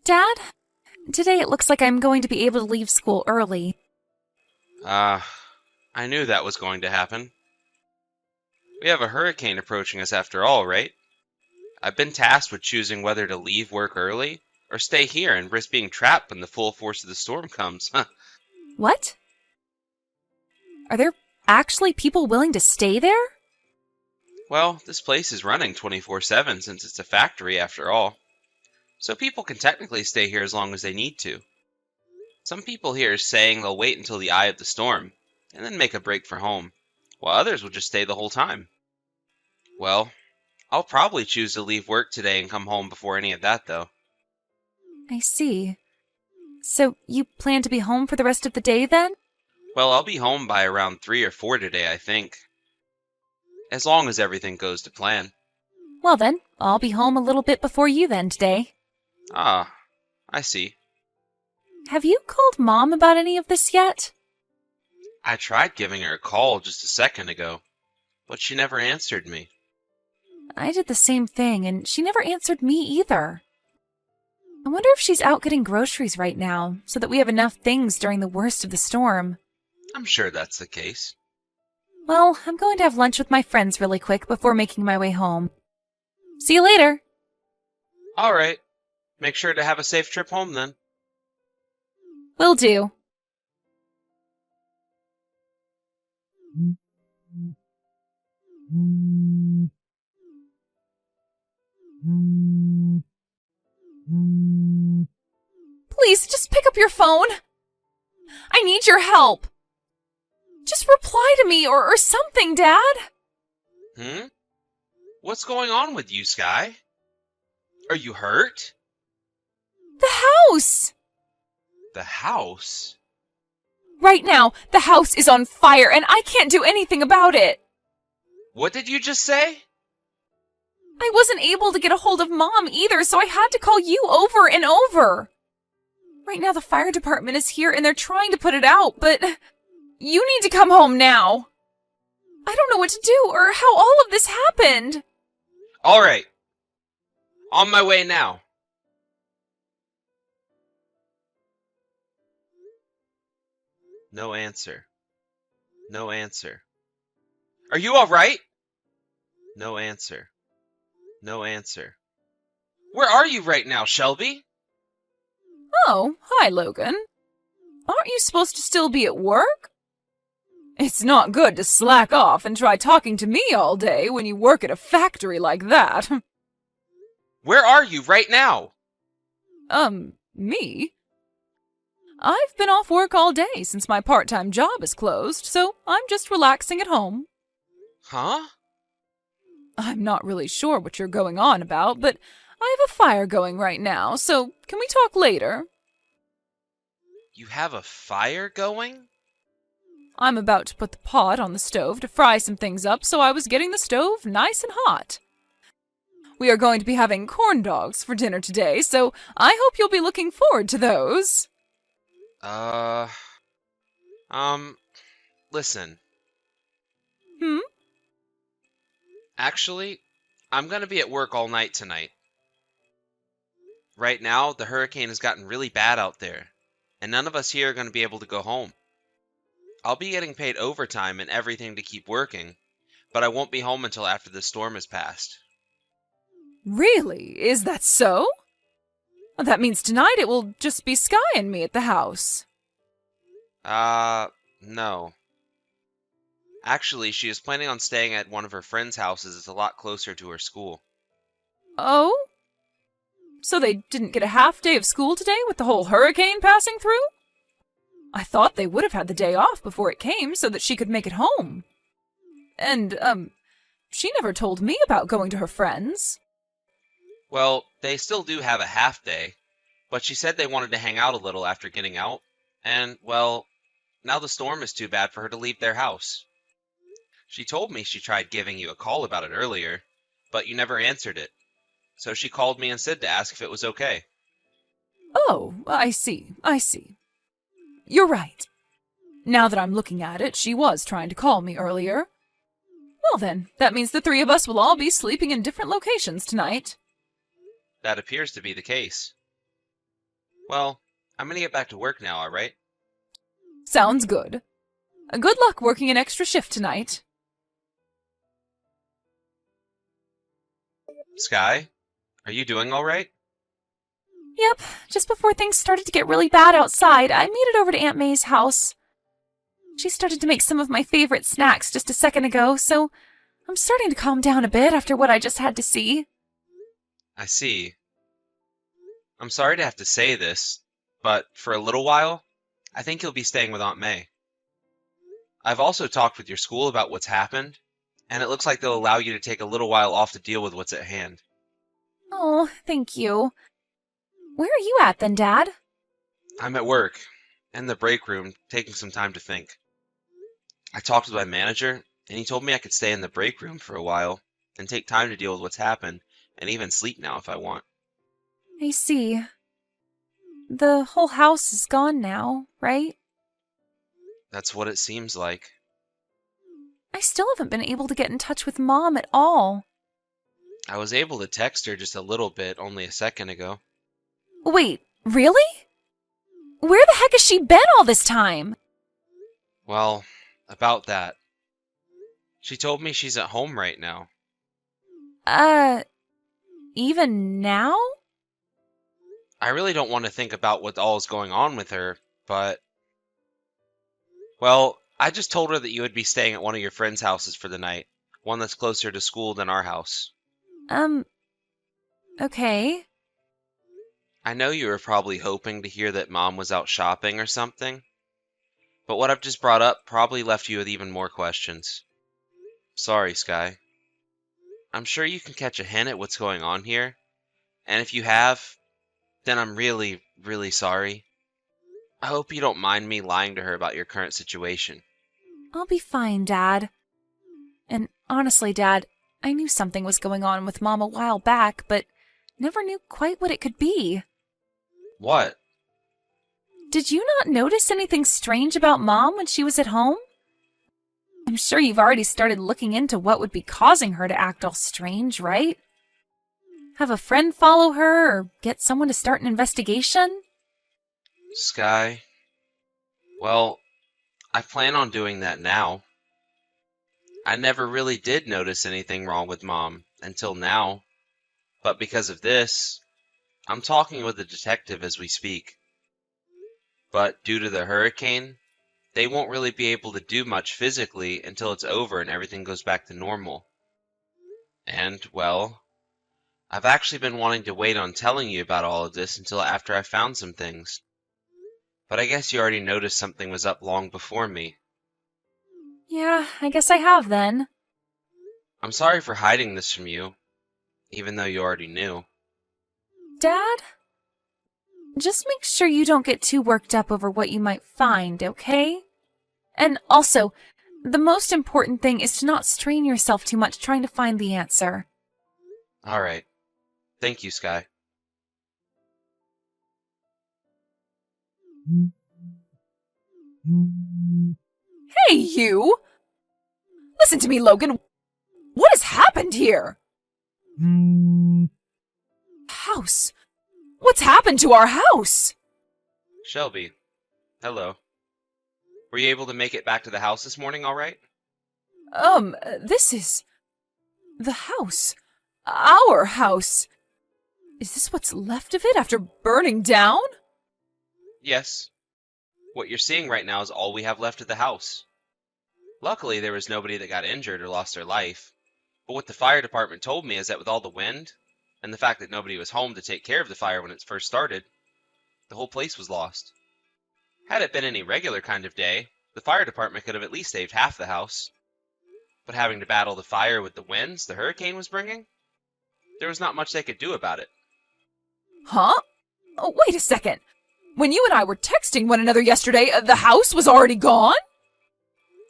Dad, today it looks like I'm going to be able to leave school early. I knew that was going to happen. We have a hurricane approaching us after all, right? I've been tasked with choosing whether to leave work early or stay here and risk being trapped when the full force of the storm comes. What? Are there actually people willing to stay there? Well, this place is running 24/7 since it's a factory after all. So people can technically stay here as long as they need to. Some people here are saying they'll wait until the eye of the storm and then make a break for home, while others will just stay the whole time. Well, I'll probably choose to leave work today and come home before any of that, though. I see. So you plan to be home for the rest of the day then? Well, I'll be home by around 3 or 4 today, I think. As long as everything goes to plan. Well then, I'll be home a little bit before you then today. Ah, I see. Have you called Mom about any of this yet? I tried giving her a call just a second ago, but she never answered me. I did the same thing, and she never answered me either. I wonder if she's out getting groceries right now, so that we have enough things during the worst of the storm. I'm sure that's the case. Well, I'm going to have lunch with my friends really quick before making my way home. See you later. All right. Make sure to have a safe trip home then. Will do. Please, just pick up your phone. I need your help. Just reply to me or something, Dad. Hmm? What's going on with you, Sky? Are you hurt? The house! The house? Right now, the house is on fire and I can't do anything about it. What did you just say? I wasn't able to get a hold of Mom either, so I had to call you over and over. Right now, the fire department is here and they're trying to put it out, but you need to come home now. I don't know what to do or how all of this happened. All right. On my way now. No answer. No answer. Are you all right? No answer. No answer. Where are you right now, Shelby? Oh, hi, Logan. Aren't you supposed to still be at work? It's not good to slack off and try talking to me all day when you work at a factory like that. Where are you right now? Me? I've been off work all day since my part-time job is closed, so I'm just relaxing at home. Huh? I'm not really sure what you're going on about, but I have a fire going right now, so can we talk later? You have a fire going? I'm about to put the pot on the stove to fry some things up, so I was getting the stove nice and hot. We are going to be having corn dogs for dinner today, so I hope you'll be looking forward to those. Uh, Listen. Hmm? Actually, I'm gonna be at work all night tonight. Right now, the hurricane has gotten really bad out there, and none of us here are gonna be able to go home. I'll be getting paid overtime and everything to keep working, but I won't be home until after the storm has passed. Really? Is that so? Well, that means tonight it will just be Sky and me at the house. No. Actually, she is planning on staying at one of her friends' houses. It's a lot closer to her school. Oh? So they didn't get a half day of school today with the whole hurricane passing through? I thought they would have had the day off before it came so that she could make it home. And, she never told me about going to her friends. Well, they still do have a half day, but she said they wanted to hang out a little after getting out, and, well, now the storm is too bad for her to leave their house. She told me she tried giving you a call about it earlier, but you never answered it. So she called me instead to ask if it was okay. Oh, I see. You're right. Now that I'm looking at it, she was trying to call me earlier. Well then, that means the three of us will all be sleeping in different locations tonight. That appears to be the case. Well, I'm gonna get back to work now, alright? Sounds good. Good luck working an extra shift tonight. Sky, are you doing alright? Yep, just before things started to get really bad outside, I made it over to Aunt May's house. She started to make some of my favorite snacks just a second ago, so I'm starting to calm down a bit after what I just had to see. I see. I'm sorry to have to say this, but for a little while, I think you'll be staying with Aunt May. I've also talked with your school about what's happened, and it looks like they'll allow you to take a little while off to deal with what's at hand. Oh, thank you. Where are you at then, Dad? I'm at work, in the break room, taking some time to think. I talked with my manager, and he told me I could stay in the break room for a while, and take time to deal with what's happened, and even sleep now if I want. I see. The whole house is gone now, right? That's what it seems like. I still haven't been able to get in touch with Mom at all. I was able to text her just a little bit only a second ago. Wait, really? Where the heck has she been all this time? Well, about that. She told me she's at home right now. Even now? I really don't want to think about what all is going on with her, but... Well, I just told her that you would be staying at one of your friends' houses for the night. One that's closer to school than our house. Okay. I know you were probably hoping to hear that Mom was out shopping or something, but what I've just brought up probably left you with even more questions. Sorry, Sky. I'm sure you can catch a hint at what's going on here, and if you have, then I'm really, really sorry. I hope you don't mind me lying to her about your current situation. I'll be fine, Dad. And honestly, Dad, I knew something was going on with Mom a while back, but never knew quite what it could be. What? Did you not notice anything strange about Mom when she was at home? I'm sure you've already started looking into what would be causing her to act all strange, right? Have a friend follow her, or get someone to start an investigation? Sky? Well, I plan on doing that now. I never really did notice anything wrong with Mom until now, but because of this, I'm talking with a detective as we speak. But due to the hurricane, they won't really be able to do much physically until it's over and everything goes back to normal. And, well, I've actually been wanting to wait on telling you about all of this until after I found some things. But I guess you already noticed something was up long before me. Yeah, I guess I have then. I'm sorry for hiding this from you, even though you already knew. Dad? Just make sure you don't get too worked up over what you might find, okay? And also, the most important thing is to not strain yourself too much trying to find the answer. Alright. Thank you, Sky. Hey, you! Listen to me, Logan. What has happened here? House? What's happened to our house? Shelby. Hello. Were you able to make it back to the house this morning alright? This is... the house. Our house. Is this what's left of it after burning down? Yes. What you're seeing right now is all we have left of the house. Luckily, there was nobody that got injured or lost their life. But what the fire department told me is that with all the wind, and the fact that nobody was home to take care of the fire when it first started, the whole place was lost. Had it been any regular kind of day, the fire department could have at least saved half the house. But having to battle the fire with the winds the hurricane was bringing, there was not much they could do about it. Huh? Oh, wait a second. When you and I were texting one another yesterday, the house was already gone?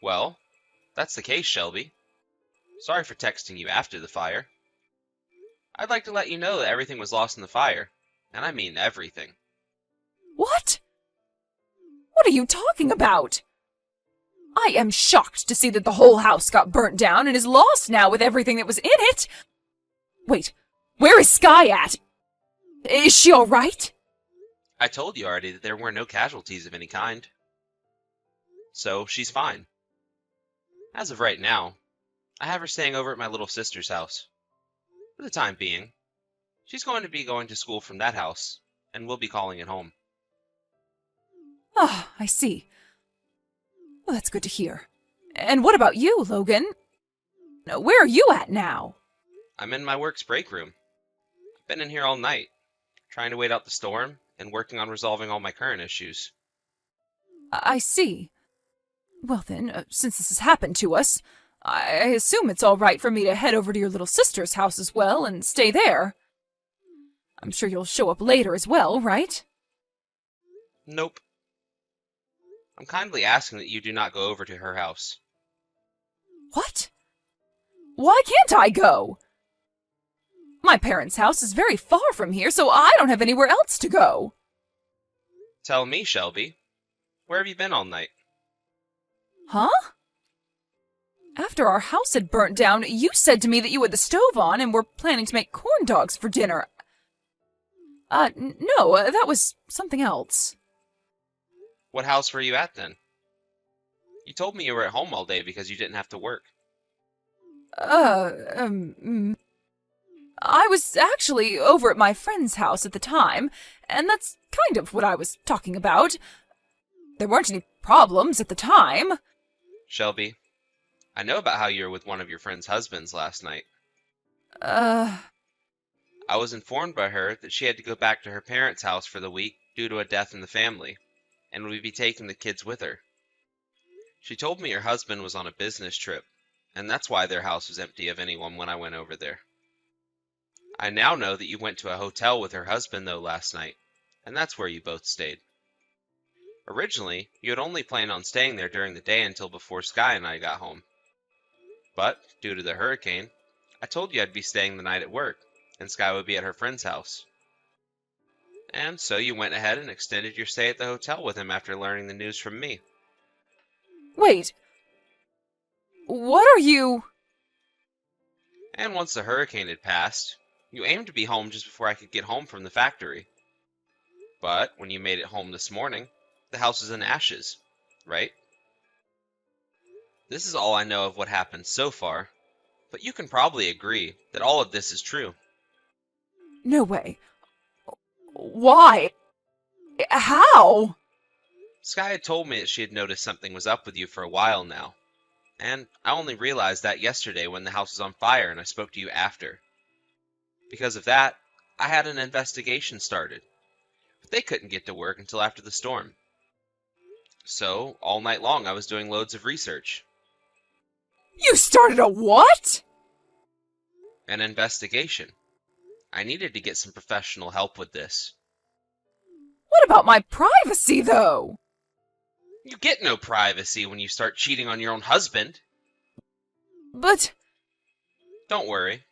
Well, that's the case, Shelby. Sorry for texting you after the fire. I'd like to let you know that everything was lost in the fire, and I mean everything. What? What are you talking about? I am shocked to see that the whole house got burnt down and is lost now with everything that was in it. Wait, where is Sky at? Is she all right? I told you already that there were no casualties of any kind. So she's fine. As of right now, I have her staying over at my little sister's house. For the time being, she's going to be going to school from that house, and we'll be calling it home. Ah, I see. Well, that's good to hear. And what about you, Logan? Where are you at now? I'm in my work's break room. I've been in here all night, trying to wait out the storm and working on resolving all my current issues. I see. Well then, since this has happened to us, I assume it's all right for me to head over to your little sister's house as well and stay there. I'm sure you'll show up later as well, right? Nope. I'm kindly asking that you do not go over to her house. What? Why can't I go? My parents' house is very far from here, so I don't have anywhere else to go. Tell me, Shelby, where have you been all night? Huh? After our house had burnt down, you said to me that you had the stove on and were planning to make corn dogs for dinner. No, that was something else. What house were you at then? You told me you were at home all day because you didn't have to work. I was actually over at my friend's house at the time, and that's kind of what I was talking about. There weren't any problems at the time. Shelby, I know about how you were with one of your friend's husbands last night. I was informed by her that she had to go back to her parents' house for the week due to a death in the family, and would be taking the kids with her. She told me her husband was on a business trip, and that's why their house was empty of anyone when I went over there. I now know that you went to a hotel with her husband, though, last night, and that's where you both stayed. Originally, you had only planned on staying there during the day until before Sky and I got home. But, due to the hurricane, I told you I'd be staying the night at work, and Sky would be at her friend's house. And so you went ahead and extended your stay at the hotel with him after learning the news from me. Wait. What are you... And once the hurricane had passed, you aimed to be home just before I could get home from the factory. But when you made it home this morning, the house was in ashes, right? This is all I know of what happened so far, but you can probably agree that all of this is true. No way. Why? How? Sky had told me that she had noticed something was up with you for a while now, and I only realized that yesterday when the house was on fire and I spoke to you after. Because of that, I had an investigation started, but they couldn't get to work until after the storm. So, all night long I was doing loads of research. You started a what? An investigation. I needed to get some professional help with this. What about my privacy, though? You get no privacy when you start cheating on your own husband. But... Don't worry.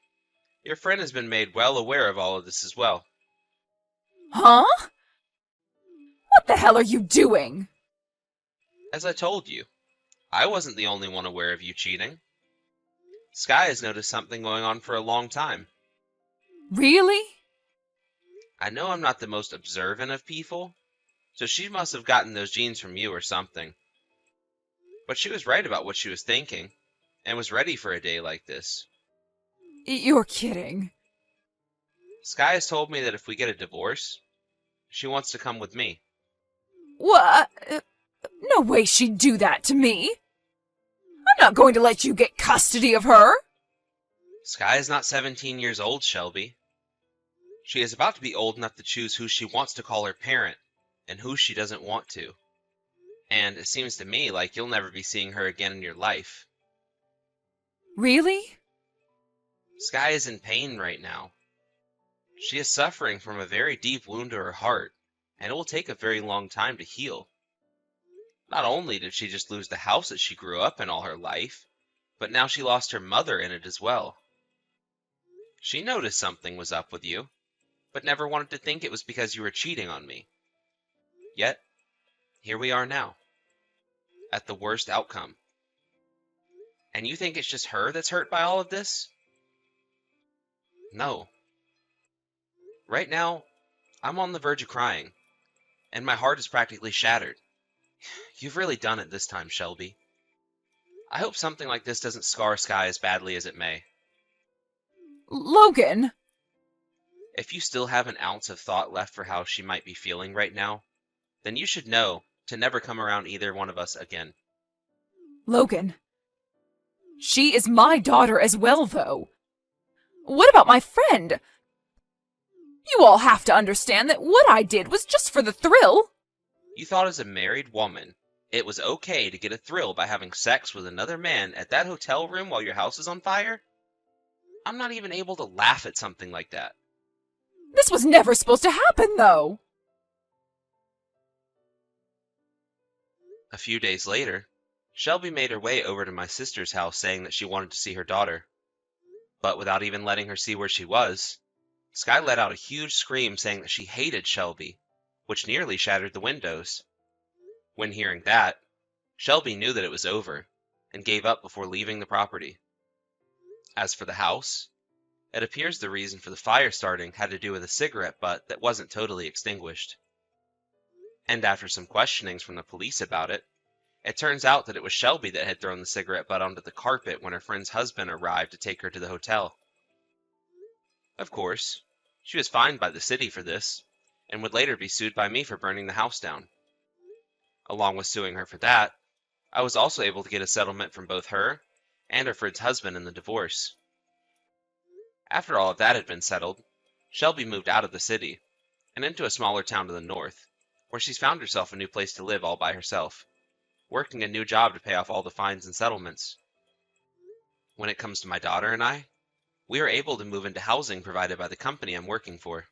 Your friend has been made well aware of all of this as well. Huh? What the hell are you doing? As I told you, I wasn't the only one aware of you cheating. Sky has noticed something going on for a long time. Really? I know I'm not the most observant of people, so she must have gotten those genes from you or something. But she was right about what she was thinking, and was ready for a day like this. You're kidding. Sky has told me that if we get a divorce, she wants to come with me. What? No way she'd do that to me. I'm not going to let you get custody of her. Sky is not 17 years old, Shelby. She is about to be old enough to choose who she wants to call her parent, and who she doesn't want to. And it seems to me like you'll never be seeing her again in your life. Really? Sky is in pain right now. She is suffering from a very deep wound to her heart, and it will take a very long time to heal. Not only did she just lose the house that she grew up in all her life, but now she lost her mother in it as well. She noticed something was up with you, but never wanted to think it was because you were cheating on me. Yet, here we are now, at the worst outcome. And you think it's just her that's hurt by all of this? No. Right now, I'm on the verge of crying, and my heart is practically shattered. You've really done it this time, Shelby. I hope something like this doesn't scar Sky as badly as it may. Logan! If you still have an ounce of thought left for how she might be feeling right now, then you should know to never come around either one of us again. Logan. She is my daughter as well, though. What about my friend? You all have to understand that what I did was just for the thrill. You thought as a married woman, it was okay to get a thrill by having sex with another man at that hotel room while your house is on fire? I'm not even able to laugh at something like that. This was never supposed to happen, though. A few days later, Shelby made her way over to my sister's house saying that she wanted to see her daughter. But without even letting her see where she was, Sky let out a huge scream saying that she hated Shelby, which nearly shattered the windows. When hearing that, Shelby knew that it was over and gave up before leaving the property. As for the house, it appears the reason for the fire starting had to do with a cigarette butt that wasn't totally extinguished. And after some questionings from the police about it, it turns out that it was Shelby that had thrown the cigarette butt onto the carpet when her friend's husband arrived to take her to the hotel. Of course, she was fined by the city for this, and would later be sued by me for burning the house down. Along with suing her for that, I was also able to get a settlement from both her and her friend's husband in the divorce. After all of that had been settled, Shelby moved out of the city, and into a smaller town to the north, where she's found herself a new place to live all by herself, working a new job to pay off all the fines and settlements. When it comes to my daughter and I, we are able to move into housing provided by the company I'm working for.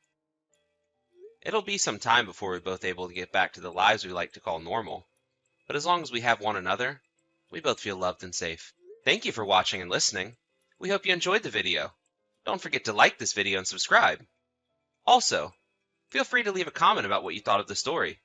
It'll be some time before we're both able to get back to the lives we like to call normal, but as long as we have one another, we both feel loved and safe. Thank you for watching and listening. We hope you enjoyed the video. Don't forget to like this video and subscribe. Also, feel free to leave a comment about what you thought of the story.